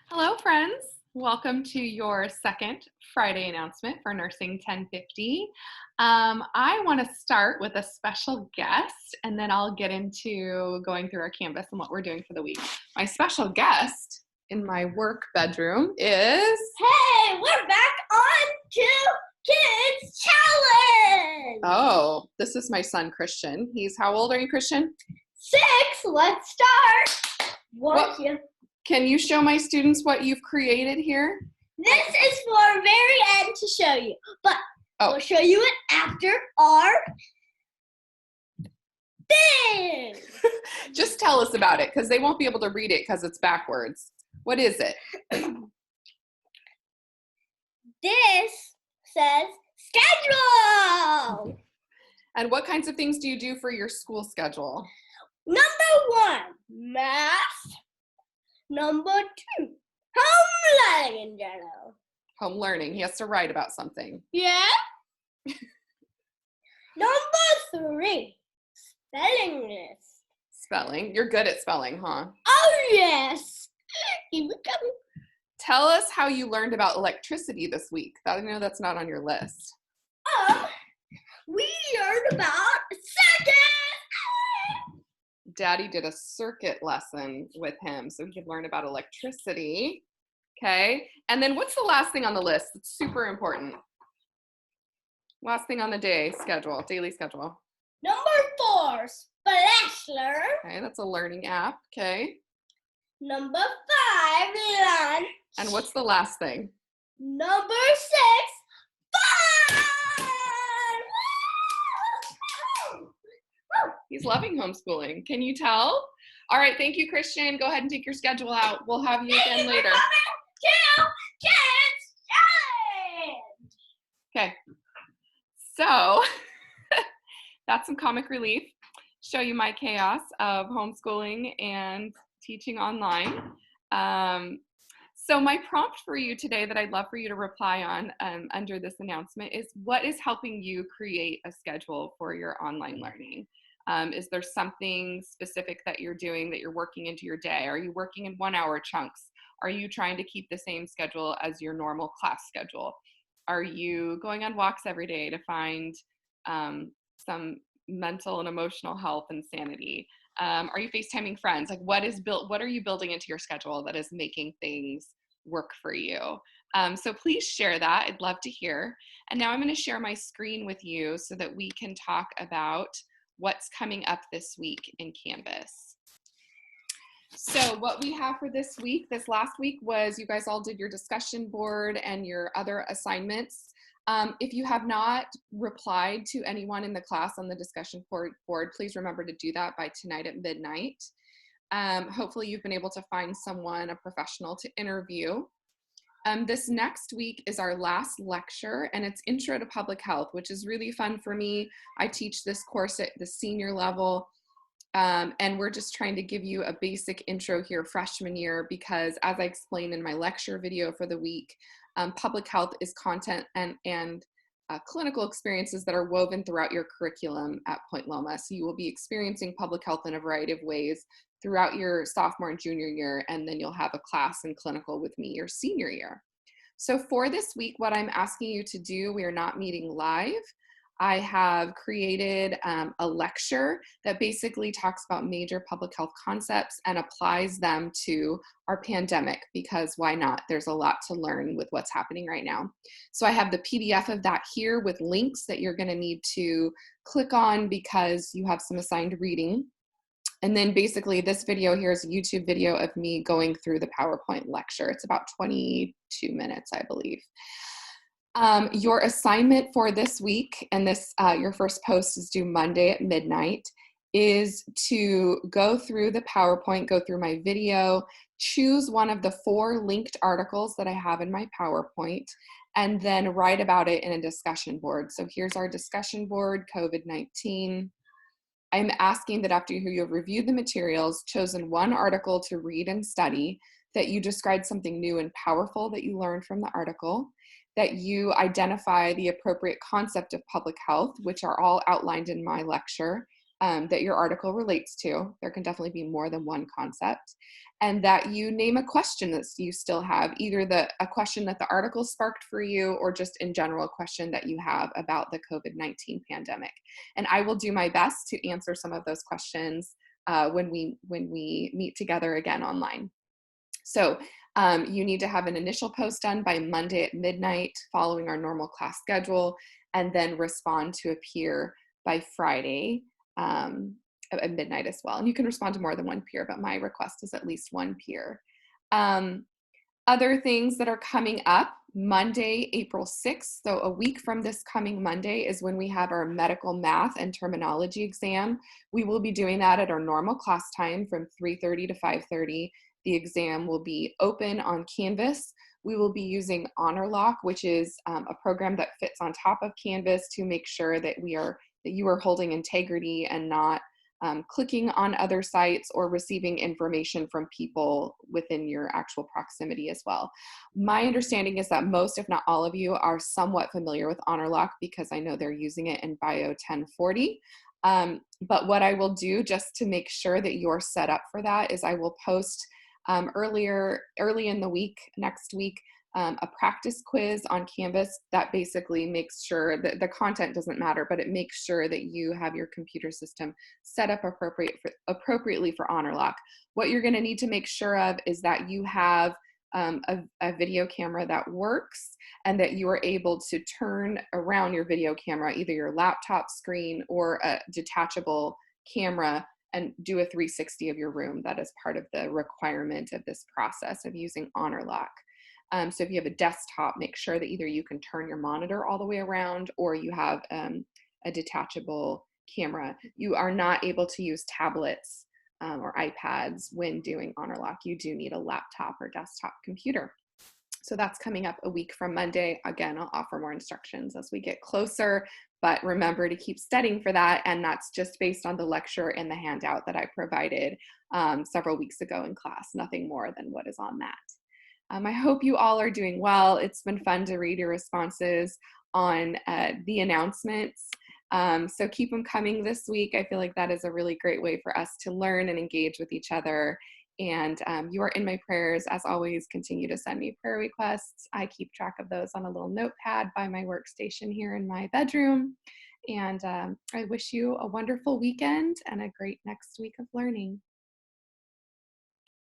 Hello, friends. Welcome to your second Friday announcement for Nursing 1050. I want to start with a special guest, and then I'll get into going through our Canvas and what we're doing for the week. My special guest in my work bedroom is... Hey, we're back on to Kids Challenge! Oh, this is my son, Christian. How old are you, Christian? 6, let's start! Can you show my students what you've created here? This is for very end to show you, but we'll show you it after our thing! Just tell us about it, because they won't be able to read it because it's backwards. What is it? This says schedule! And what kinds of things do you do for your school schedule? Number 1, math. Number 2, home learning in general. Home learning. He has to write about something. Yeah. Number 3, spelling list. Spelling. You're good at spelling, huh? Oh, yes. Keep it coming. Tell us how you learned about electricity this week. I know that's not on your list. We learned about circuits. Daddy did a circuit lesson with him so he could learn about electricity. Okay. And then what's the last thing on the list? It's super important. Last thing on the daily schedule. Number 4, Splashler. Okay, that's a learning app. Okay. Number 5, lunch. And what's the last thing? Number 6, fun. He's loving homeschooling. Can you tell? All right, thank you, Christian. Go ahead and take your schedule out. We'll have you again later. Okay, so that's some comic relief. Show you my chaos of homeschooling and teaching online. So my prompt for you today that I'd love for you to reply on under this announcement is, what is helping you create a schedule for your online learning? Is there something specific that you're doing that you're working into your day? Are you working in 1-hour chunks? Are you trying to keep the same schedule as your normal class schedule? Are you going on walks every day to find some mental and emotional health and sanity? Are you FaceTiming friends? Like, what are you building into your schedule that is making things work for you? So please share that. I'd love to hear. And now I'm going to share my screen with you so that we can talk about what's coming up this week in Canvas. So what we have for this last week was, you guys all did your discussion board and your other assignments. If you have not replied to anyone in the class on the discussion board, please remember to do that by tonight at midnight. Hopefully you've been able to find someone, a professional, to interview. This next week is our last lecture, and it's Intro to Public Health, which is really fun for me. I teach this course at the senior level, and we're just trying to give you a basic intro here freshman year, because as I explained in my lecture video for the week, public health is content and clinical experiences that are woven throughout your curriculum at Point Loma. So you will be experiencing public health in a variety of ways throughout your sophomore and junior year, and then you'll have a class in clinical with me your senior year. So for this week, what I'm asking you to do, we are not meeting live. I have created a lecture that basically talks about major public health concepts and applies them to our pandemic, because why not? There's a lot to learn with what's happening right now. So I have the PDF of that here with links that you're going to need to click on because you have some assigned reading. And then basically this video here is a YouTube video of me going through the PowerPoint lecture. It's about 22 minutes, I believe. Your assignment for this week, and this your first post is due Monday at midnight, is to go through the PowerPoint, go through my video, choose one of the 4 linked articles that I have in my PowerPoint, and then write about it in a discussion board. So here's our discussion board, COVID-19. I'm asking that after you have reviewed the materials, chosen one article to read and study, that you describe something new and powerful that you learned from the article, that you identify the appropriate concept of public health, which are all outlined in my lecture, that your article relates to. There can definitely be more than one concept. And that you name a question that you still have, either a question that the article sparked for you, or just in general a question that you have about the COVID-19 pandemic. And I will do my best to answer some of those questions when we meet together again online. So you need to have an initial post done by Monday at midnight following our normal class schedule, and then respond to a peer by Friday at midnight as well. And you can respond to more than one peer, but my request is at least one peer. Other things that are coming up: Monday, April 6th, so a week from this coming Monday, is when we have our medical math and terminology exam. We will be doing that at our normal class time from 3:30 to 5:30. The exam will be open on Canvas. We will be using HonorLock, which is a program that fits on top of Canvas to make sure that you are holding integrity and not clicking on other sites or receiving information from people within your actual proximity as well. My understanding is that most, if not all of you, are somewhat familiar with HonorLock, because I know they're using it in Bio 1040. But what I will do, just to make sure that you're set up for that, is I will post early in the week, next week, a practice quiz on Canvas that basically makes sure that the content doesn't matter, but it makes sure that you have your computer system set up appropriately for HonorLock. What you're going to need to make sure of is that you have a video camera that works, and that you are able to turn around your video camera, either your laptop screen or a detachable camera, and do a 360 of your room. That is part of the requirement of this process of using HonorLock. So if you have a desktop, make sure that either you can turn your monitor all the way around, or you have a detachable camera. You are not able to use tablets or iPads when doing HonorLock. You do need a laptop or desktop computer. So that's coming up a week from Monday. Again, I'll offer more instructions as we get closer, but remember to keep studying for that. And that's just based on the lecture and the handout that I provided several weeks ago in class, nothing more than what is on that. I hope you all are doing well. It's been fun to read your responses on the announcements. So keep them coming this week. I feel like that is a really great way for us to learn and engage with each other. And you are in my prayers. As always, continue to send me prayer requests. I keep track of those on a little notepad by my workstation here in my bedroom. And I wish you a wonderful weekend and a great next week of learning.